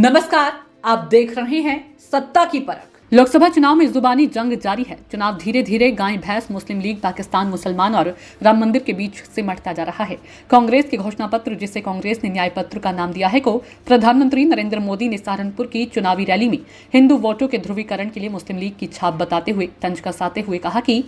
नमस्कार, आप देख रहे हैं सत्ता की परख। लोकसभा चुनाव में जुबानी जंग जारी है। चुनाव धीरे धीरे गाय भैंस, मुस्लिम लीग, पाकिस्तान, मुसलमान और राम मंदिर के बीच सिमटता जा रहा है। कांग्रेस के घोषणा पत्र, जिसे कांग्रेस ने न्याय पत्र का नाम दिया है, को प्रधानमंत्री नरेंद्र मोदी ने सहारनपुर की चुनावी रैली में हिंदू वोटों के ध्रुवीकरण के लिए मुस्लिम लीग की छाप बताते हुए तंज कसाते हुए कहा कि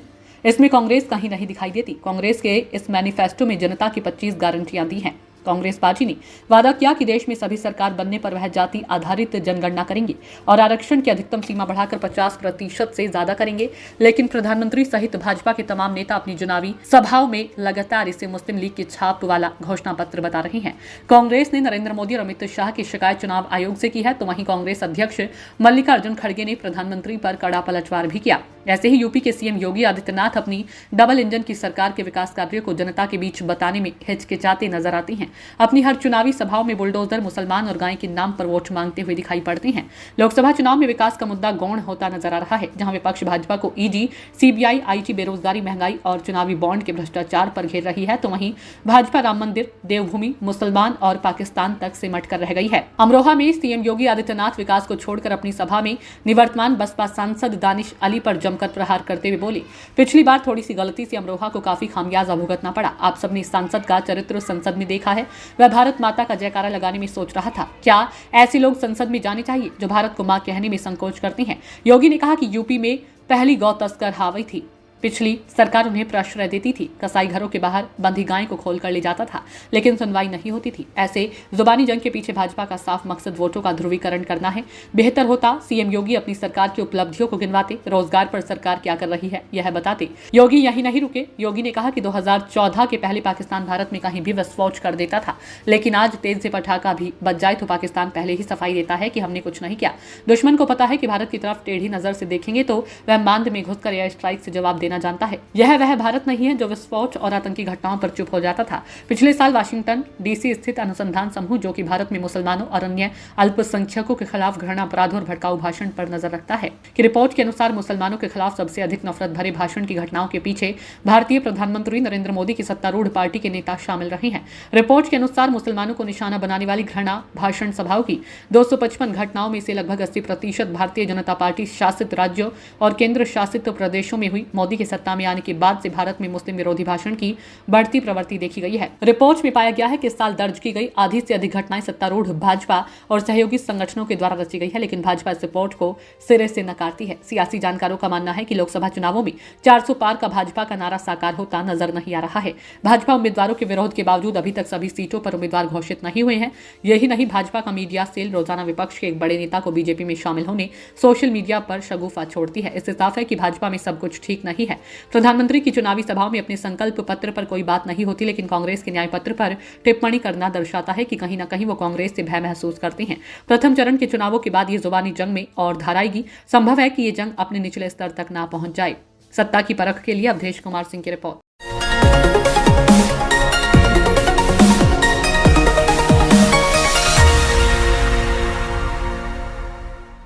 इसमें कांग्रेस कहीं नहीं दिखाई देती। कांग्रेस के इस मैनिफेस्टो में जनता की 25 गारंटियां दी हैं। कांग्रेस पार्टी ने वादा किया कि देश में सभी सरकार बनने पर वह जाति आधारित जनगणना करेंगे और आरक्षण की अधिकतम सीमा बढ़ाकर 50% से ज्यादा करेंगे। लेकिन प्रधानमंत्री सहित भाजपा के तमाम नेता अपनी चुनावी सभाओं में लगातार इसे मुस्लिम लीग की छाप वाला घोषणा पत्र बता रहे हैं। कांग्रेस ने नरेंद्र मोदी और अमित शाह की शिकायत चुनाव आयोग से की है, तो वहीं कांग्रेस अध्यक्ष मल्लिकार्जुन खड़गे ने प्रधानमंत्री पर कड़ा पलटवार भी किया। ऐसे ही यूपी के सीएम योगी आदित्यनाथ अपनी डबल इंजन की सरकार के विकास कार्यों को जनता के बीच बताने में हिचकिचाते नजर आते हैं। अपनी हर चुनावी सभाओं में बुलडोजर, मुसलमान और गाय के नाम पर वोट मांगते हुए दिखाई पड़ते हैं। लोकसभा चुनाव में विकास का मुद्दा गौण होता नजर आ रहा है, जहां विपक्ष भाजपा को ईडी, सीबीआई, आईटी, बेरोजगारी, महंगाई और चुनावी बॉन्ड के भ्रष्टाचार पर घेर रही है, तो वहीं भाजपा राम मंदिर, देवभूमि, मुसलमान और पाकिस्तान तक सिमट कर रह गई है। अमरोहा में सीएम योगी आदित्यनाथ विकास को छोड़कर अपनी सभा में निवर्तमान बसपा सांसद दानिश अली पर जमकर प्रहार करते हुए बोले, पिछली बार थोड़ी सी गलती से अमरोहा को काफी खामियाजा भुगतना पड़ा। आप सबने इस सांसद का चरित्र संसद में देखा है। वह भारत माता का जयकारा लगाने में सोच रहा था। क्या ऐसे लोग संसद में जाने चाहिए जो भारत को मां कहने में संकोच करते हैं? योगी ने कहा कि यूपी में पहली गौ तस्कर हावी थी। पिछली सरकार उन्हें प्रश्रय देती थी। कसाई घरों के बाहर बंधी गाय को खोल कर ले जाता था, लेकिन सुनवाई नहीं होती थी। ऐसे जुबानी जंग के पीछे भाजपा का साफ मकसद वोटों का ध्रुवीकरण करना है। बेहतर होता सीएम योगी अपनी सरकार की उपलब्धियों को गिनवाते, रोजगार पर सरकार क्या कर रही है यह बताते। योगी यही नहीं रुके। योगी ने कहा कि 2014 के पहले पाकिस्तान भारत में कहीं भी विस्फोट कर देता था, लेकिन आज तेज से पटाखा भी बच जाए तो पाकिस्तान पहले ही सफाई देता है कि हमने कुछ नहीं किया। दुश्मन को पता है कि भारत की तरफ टेढ़ी नजर से देखेंगे तो वह मांद में घुसकर एयर स्ट्राइक से जवाब देना जानता है। यह वह भारत नहीं है जो विस्फोट और आतंकी घटनाओं पर चुप हो जाता था। पिछले साल वाशिंगटन डीसी स्थित अनुसंधान समूह, जो कि भारत में मुसलमानों और अन्य अल्पसंख्यकों के खिलाफ घृणा अपराधों और भड़काऊ भाषण पर नजर रखता है, कि रिपोर्ट के अनुसार मुसलमानों के खिलाफ सबसे अधिक नफरत भरे भाषण की घटनाओं के पीछे भारतीय प्रधानमंत्री नरेंद्र मोदी की सत्तारूढ़ पार्टी के नेता शामिल रहे हैं। रिपोर्ट के अनुसार मुसलमानों को निशाना बनाने वाली घृणा भाषण सभाओं की 255 घटनाओं में से लगभग 80% भारतीय जनता पार्टी शासित राज्यों और केंद्र शासित प्रदेशों में हुई। मोदी की सत्ता में आने के बाद से भारत में मुस्लिम विरोधी भाषण की बढ़ती प्रवृत्ति देखी गई है। रिपोर्ट में पाया गया है कि इस साल दर्ज की गई आधी से अधिक घटनाएं सत्तारूढ़ भाजपा और सहयोगी संगठनों के द्वारा रची गई है, लेकिन भाजपा इस रिपोर्ट को सिरे से नकारती है। सियासी जानकारों का मानना है कि लोकसभा चुनावों में 400 पार का भाजपा का नारा साकार होता नजर नहीं आ रहा है। भाजपा उम्मीदवारों के विरोध के बावजूद अभी तक सभी सीटों पर उम्मीदवार घोषित नहीं हुए हैं। यही नहीं, भाजपा का मीडिया सेल रोजाना विपक्ष के एक बड़े नेता को बीजेपी में शामिल होने सोशल मीडिया पर शगुफा छोड़ती है। इससे साफ है कि भाजपा में सब कुछ ठीक नहीं है। प्रधानमंत्री की चुनावी सभाओं में अपने संकल्प पत्र पर कोई बात नहीं होती, लेकिन कांग्रेस के न्याय पत्र पर टिप्पणी करना दर्शाता है कि कहीं न कहीं वो कांग्रेस से भय महसूस करते हैं। प्रथम चरण के चुनावों के बाद ये जुबानी जंग में और धार आएगी। संभव है कि ये जंग अपने निचले स्तर तक ना पहुंच जाए। सत्ता की परख के लिए अवधेश कुमार सिंह की रिपोर्ट।